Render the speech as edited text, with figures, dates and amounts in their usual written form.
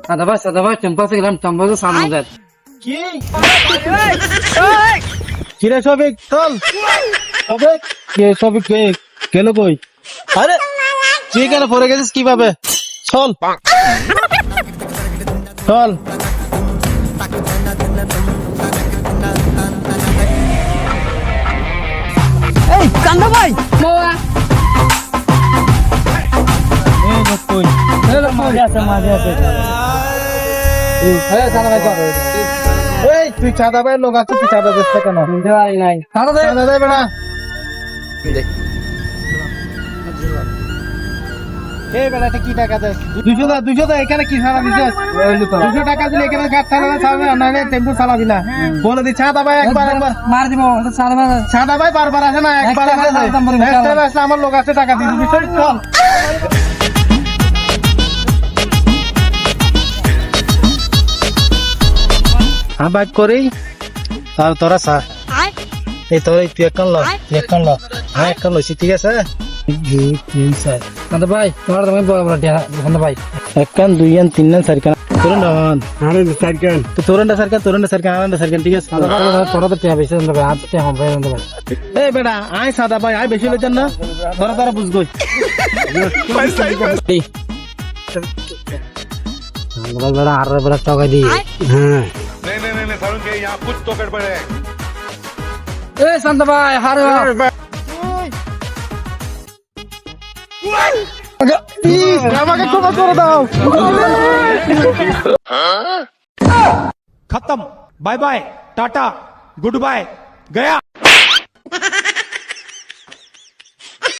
সাদা ভাই টেম্পাসে গেলাম টেম্পাসে সামনে দেয় কি কিরে সবিক চল সবিক কে সবিক কে গেল কই আরে তুই কেন পড়ে গেছিস কিভাবে চল চল এই কান্দা ভাই কই মাঝে আছে এই তুই চাঁদা ভাই লোক আছে তুই চাঁদা দিস কেন নাই চাঁদা দে বেটা এই বেটা এটা কি টাকা দেয় 200 দা এখানে কি সারা দিছিস 200 টাকা দিলে এখানে গাছ চালাবে চালাবে না হলে টেম্পু চালাবি না বলে দি চাঁদা ভাই একবার মার দিব চাঁদা ভাই বারবার আসে না একবার আসে আসলে আমার লোক আছে টাকা দিয়ে দিবি চল হ্যাঁ বাইক করি আর তোরা সা এই তোর তুই একখান ল হ্যাঁ একখান লইছি ঠিক আছে কান্দা ভাই তোমার তুমি বড় বড় কান্দা ভাই একখান দুইয়ান তিনখান চারখান তোরন্ডা সারখান আনন্দ সারখান ঠিক আছে তোরা তো টিয়া বেশি কান্দা ভাই আর টিয়া কম ভাই কান্দা ভাই এই বেটা আয় সাদা ভাই আয় বেশি লইতেন না তোরা বুঝগই আর বড় টাকা দি হ্যাঁ नहीं सारुण के यहाँ कुछ तो गड़बड़ है। এ শান্ত ভাই হারে আমাকে ক্ষমা করে দাও खत्म bye bye tata goodbye गया।